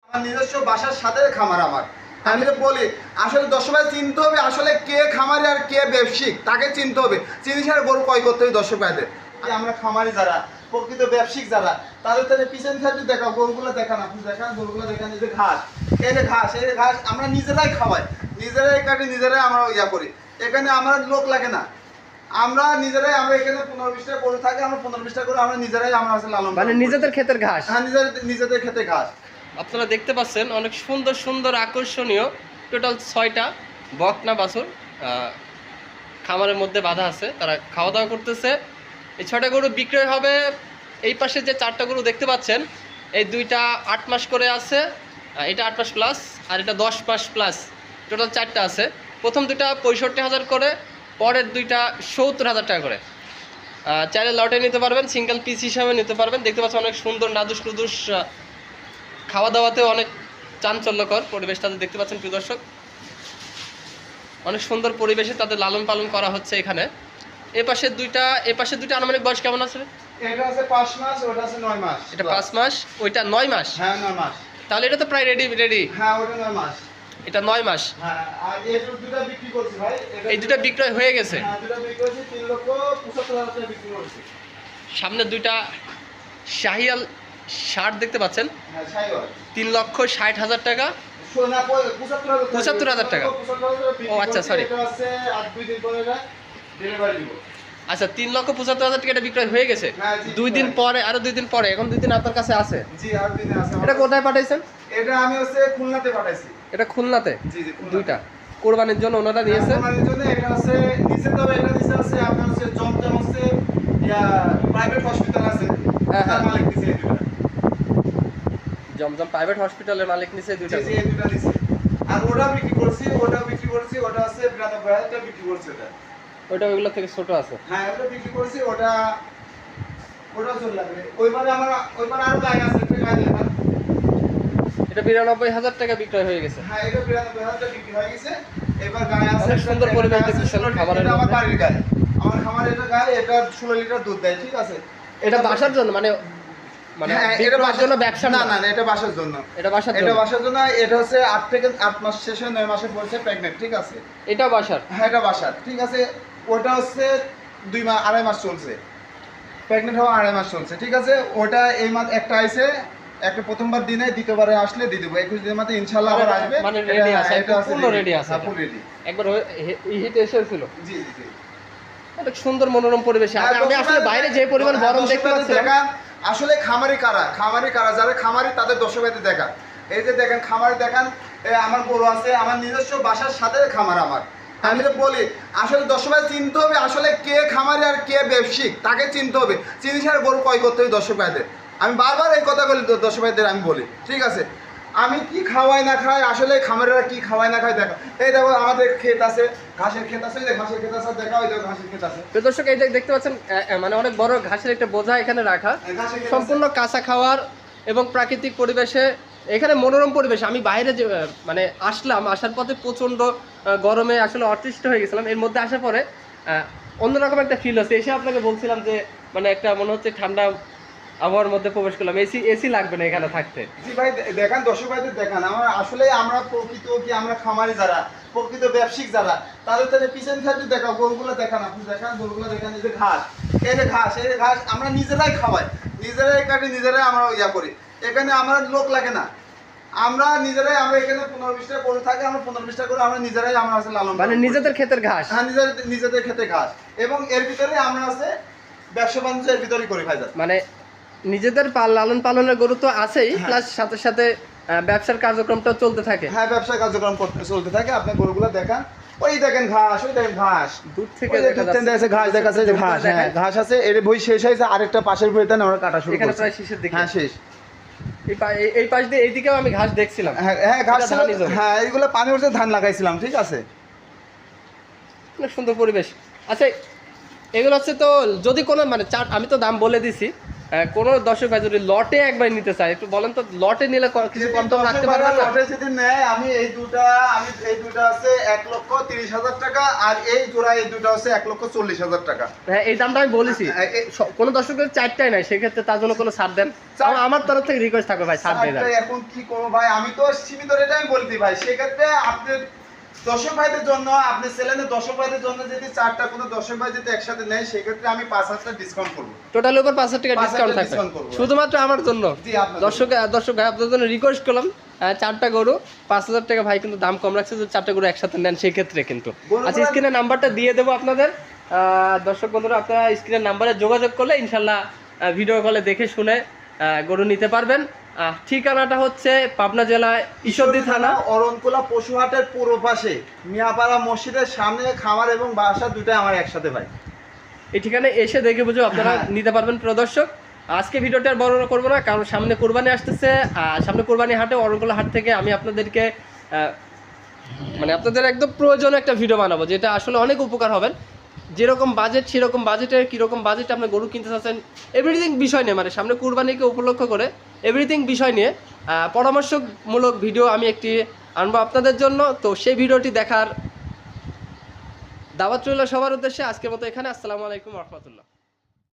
আমার নিজস্ব বাসার সাথে খামার আমার। আমি তো বলি আসলে দর্শক ভাই চিনতে হবে আসলে কে খামারি আর কে ব্যবসায়িক, তাকে চিনতে হবে। চিনি ছাড়া গরু ক্রয় করতে হবে দর্শক ভাইদের। আমরা খামারি যারা প্রকৃত ব্যবসায়িক যারা তাদের তাদের পিছন সাইডে দেখাও, গরুগুলো দেখান, আপনি দেখান গরুগুলো দেখান। এই যে ঘাস, এই যে ঘাস, এই যে ঘাস আমরা নিজেরাই খাওয়াই, নিজেরাই কাটি, নিজেরাই আমরা ইয়া করি। এখানে আমার লোক লাগে না, আমরা নিজেরাই। আমরা এখানে 15-20টা গরু থাকে, আমরা 15-20টা করে আমরা নিজেরাই আমরা আসলে লালন মানে নিজেদের ক্ষেতের ঘাস। হ্যাঁ, নিজেদের খেতে ঘাস। আপনারা দেখতে পাচ্ছেন অনেক সুন্দর সুন্দর আকর্ষণীয় টোটাল 6টা বকনা বাছুর খামারের মধ্যে বাঁধা আছে, তারা খাওয়া দাওয়া করতেছে। এই 6টা গরু বিক্রয় হবে। এই পাশে যে 4টা গরু দেখতে পাচ্ছেন, এই 2টা 8 মাস করে আছে, এটা 8 মাস প্লাস, আর এটা 10 মাস প্লাস, টোটাল 4টা আছে। প্রথম 2টা 65,000 করে, পরের 2টা 70,000 টাকা করে। চাইলে লটে নিতে পারবেন, সিঙ্গেল পিস হিসাবে নিতে পারবেন। দেখতে পাচ্ছেন অনেক সুন্দর নাদুস নুদুস, খাওয়া দাওয়াতেও অনেক চাঞ্চল্যকর পরিবেশ তাদের দেখতে পাচ্ছেন প্রিয় দর্শক। অনেক সুন্দর পরিবেশে তাদের লালন পালন করা হচ্ছে এখানে। এ পাশে দুইটা আনুমানিক বয়স কেমন আছে? এটা আছে 5 মাস, ওটা আছে 9 মাস। এটা 5 মাস, ওইটা 9 মাস। হ্যাঁ 9 মাস। তাহলে এটা তো প্রায় রেডি। হ্যাঁ ওটা 9 মাস। এটা 9 মাস। হ্যাঁ, আর এই দুটো বিক্রি করছি ভাই। এই দুটো বিক্রয় হয়ে গেছে। হ্যাঁ দুটো বিক্রি করেছি 3,75,000 টাকা বিক্রি করেছি। সামনে 2টা শাহিয়াল ষাট দেখতে পাচ্ছেন, হ্যাঁ শাইওয়াল 3,60,000 টাকা। সোনা 75,000 টাকা। ও আচ্ছা, সরি। এটা আছে 8-2 দিন পরে ডেলিভারি দিব। আচ্ছা, 3,75,000 টাকা এটা বিক্রয় হয়ে গেছে। হ্যাঁ, জি, 2 দিন পরে, আরো 2 দিন পরে, এখন 2 দিন আপনার কাছে আছে। জি আর দিনে আছে। এটা কোথায় পাঠাইছেন? এটা আমি হচ্ছে খুলনাতে পাঠাইছি। এটা খুলনাতে। জি জি খুলনাতে। 2টা কোরবানির জন্য ওনারা নিয়েছে। কোরবানির জন্য এটা আছে নিচে, তবে এটা নিচে আছে আপনার হচ্ছে জমজম হচ্ছে ইয়া প্রাইভেট হসপিটাল আছে। হ্যাঁ, হ্যাঁ। তার মালিক দিছে এই দুটো। জমজম প্রাইভেট হসপিটালের মালিক নিছে 2টা। জি জি এই দুটো দিছে। আর ওটা বিক্রি করছি, ওটা আছে 92,000 টাকা বিক্রি করছি ওটা। ওইগুলো থেকে ছোট আছে। হ্যাঁ ওটা বিক্রি করছি, ওটা চলে যাবে। ওইবারে আরো গায় আছে, একটা গায় দেখান। এটা 92,000 টাকা বিক্রয় হয়ে গেছে। হ্যাঁ এটা 92,000 টাকা বিক্রি হয়ে গেছে। এবার গায় আছে অনেক সুন্দর পরিবেশ দেখতেছেন খামারের এটা আমার মধ্যে। বাড়ির গায়, আমার খামারে এটা গায়, এটা 16 লিটার দুধ দেয়, ঠিক আছে। এটা বাসার জন্য মানে হ্যাঁ, এটা বিক্রয়ের বাসার জন্য, ব্যবসা না না না, এটা বাসার জন্য। এটা বাসার এটা জন্য। বাসার জন্য। এটা হচ্ছে 8 মাস শেষে 9 মাসে পড়ছে প্রেগন্যান্ট, ঠিক আছে। এটা বাসার। হ্যাঁ এটা বাসার, ঠিক আছে। ওটা হচ্ছে 2.5 মাস চলছে, প্রেগন্যান্ট হওয়া 2.5 মাস চলছে, ঠিক আছে। ওটা এই মাস একটা আইছে, একটা প্রথমবার দিনে, দ্বিতীয়বারে আসলে দিয়ে দেবো। 21 দিনের মধ্যে ইনশাআল্লাহ আবার আসবে। মানে রেডি আছে, এটা আছে পূর্ণ রেডি আছে। হ্যাঁ ফুল রেডি। একবার হিটে এসেছিল। জি জি জি। অনেক সুন্দর মনোরম পরিবেশে। আমি আসলে বাইরে যে পরিমাণ গরম দেখতে পাচ্ছি, দেখান আসলে খামারি কারা যারা খামারি তাদের দর্শক ভাইদের দেখান। এই যে দেখেন খামারি দেখান, আমার গরু আছে, আমার নিজস্ব বাসার সাথে খামার আমার। আমি তো বলি আসলে দর্শক ভাই চিনতে হবে আসলে কে খামারি আর কে ব্যবসায়িক, তাকে চিনতে হবে। চিনি ছাড়া গরু ক্রয় করতে হবে দর্শক ভাইদের। আমি বারবার এই কথা বলি দর্শক ভাইদের, আমি বলি ঠিক আছে। আমি কি খাওয়াই না খাই, আসলে খামারেরা কি খাওয়াই না খাই দেখো। এই দেখো আমাদের ক্ষেত আছে, ঘাসের ক্ষেত আছে, ঘাসের ক্ষেত আছে, দেখা ওই দেখো ঘাসের ক্ষেত আছে। প্রিয় দর্শক, এই যে দেখতে পাচ্ছেন মানে অনেক বড় ঘাসের একটা বোঝা এখানে রাখা, ঘাসের ক্ষেত সম্পূর্ণ কাঁচা খাওয়ার এবং প্রাকৃতিক পরিবেশে। এখানে মনোরম পরিবেশ। আমি বাইরে যে মানে আসার পথে প্রচন্ড গরমে আসলে অতিষ্ঠ হয়ে গেছিলাম। এর মধ্যে আসার পরে অন্যরকম একটা ফিল হচ্ছে। এসে আপনাকে বলছিলাম যে মানে একটা মনে হচ্ছে ঠান্ডা আবহাওয়ার মধ্যে প্রবেশ করলাম। এসি লাগবে না এখানে থাকতে। জি ভাই দেখান, দর্শক ভাইদের দেখান। আসলে আমরা প্রকৃত কি আমরা খামারি যারা প্রকৃত ব্যবসায়িক যারা তাদের তাদের পিছন সাইডে দেখাও, গরুগুলো দেখান, আপনি দেখান গরুগুলো দেখান। এই যে ঘাস, এই যে ঘাস আমরা নিজেরাই খাওয়াই, নিজেরাই কাটি, নিজেরাই আমরা ইয়া করি। এখানে আমার লোক লাগে না, আমরা নিজেরাই। আমরা এখানে 15-20টা গরু থাকে, আমরা 15-20টা করে আমরা নিজেরাই আমরা আছে লালন মানে নিজেদের ক্ষেতের ঘাস। হ্যাঁ নিজেদের খেতে ঘাস। এবং এর ভিতরে আমরা আছে ব্যবসা বাণিজ্য এর ভিতরেই করি ভাই। মানে নিজেদের লালন পালনের গরু তো আছেই, হ্যাঁ। প্লাস সাথে সাথে ব্যবসার কার্যক্রমটা চলতে থাকে। হ্যাঁ ব্যবসা কার্যক্রম চলতে থাকে। আপনি গরুগুলো দেখান, ওই দেখেন ঘাস, ওই দেখেন ঘাস, দূর থেকে ঘাস দেখাচ্ছে যে ঘাস। হ্যাঁ ঘাস আছে, এর বই শেষ হয়েছে, আরেকটা পাশের বইতে আমরা কাটা শুরু এখানে করছি। প্রায় শেষের দিকে। হ্যাঁ শেষ। এই পাশ দিয়ে এইদিকেও আমি ঘাস দেখছিলাম। হ্যাঁ ঘাস ছিল। ধানই জমি। হ্যাঁ এইগুলো পানি উঠছে, ধান লাগাইছিলাম, ঠিক আছে। অনেক সুন্দর পরিবেশ। আচ্ছা, এগুলো হচ্ছে তো যদি কোনো মানে আমি তো দাম বলে দিছি, কোনো দর্শক ভাই যদি লটে একবার নিতে চায় একটু বলেন তো, লটে নিলে কিছু কম টম রাখতে পারবেন না? লটে যদি নেয় আমি এই দুটা আছে 1,30,000 টাকা, আর এই জোড়া এই দুটা আছে 1,40,000 টাকা। হ্যাঁ এই দামটা আমি বলেছি, কোনো দর্শকের চারটাই নাই, সেক্ষেত্রে তার জন্য কোনো ছাড় দেন? আমার তরফ থেকে রিকোয়েস্ট থাকবে ভাই, ছাড় দিয়ে দেন। এখন কি করবো ভাই, আমি তো সীমিত রেটে আমি বলতে ভাই, সেক্ষেত্রে আপনি দর্শক ভাইদের জন্য, আপনি চ্যানেলে দর্শক ভাইদের জন্য যদি চারটা কোনো দর্শক ভাই যদি একসাথে নেয়, সেক্ষেত্রে আমি 5,000 টাকা ডিসকাউন্ট করবো। টোটাল উপর 5,000 টাকা ডিসকাউন্ট থাকবে শুধুমাত্র আমার জন্য। দর্শক ভাই আপনাদের জন্য রিকোয়েস্ট করলাম, চারটা গরু 5,000 টাকা ভাই কিন্তু দাম কম রাখছে, যদি চারটা গরু একসাথে নেন সেই ক্ষেত্রে কিন্তু। আচ্ছা স্ক্রিনের নাম্বারটা দিয়ে দেবো আপনাদের, দর্শক বন্ধুরা আপনারা স্ক্রিনের নাম্বারে যোগাযোগ করলে ইনশাল্লাহ ভিডিও কলে দেখে শুনে গরু নিতে পারবেন। ঠিকানাটা হচ্ছে পাবনা জেলায় ঈশ্বরদী থানা, অরণকুলা পশুহাটের পূর্ব পাশে মিয়াপাড়া মসজিদের সামনে খামার এবং বাসা দুটাই আমার একসাথে ভাই। এই ঠিকানায় এসে দেখে বুঝে আপনারা নিতে পারবেন। প্রিয় দর্শক, আজকে ভিডিওটা আর বর্ণনা করবো না, কারণ সামনে কোরবানি আসতেছে। সামনে কোরবানি হাটে, অরণকুলা হাট থেকে আমি আপনাদেরকে মানে আপনাদের একদম প্রয়োজনে একটা ভিডিও বানাবো, যেটা আসলে অনেক উপকার হবেন। যেরকম বাজেট সেরকম বাজেটে, কীরকম বাজেটে আপনি গরু কিনতে চাচ্ছেন, এভরিথিং বিষয় নিয়ে, মানে সামনে কুরবানিকে উপলক্ষ করে এভরিথিং বিষয় নিয়ে পরামর্শমূলক ভিডিও আমি একটি আনবো আপনাদের জন্য। তো সেই ভিডিওটি দেখার দাওয়াত রইল সবার উদ্দেশ্যে। আজকের মতো এখানে, আসসালামু আলাইকুম রহমতুল্লাহ।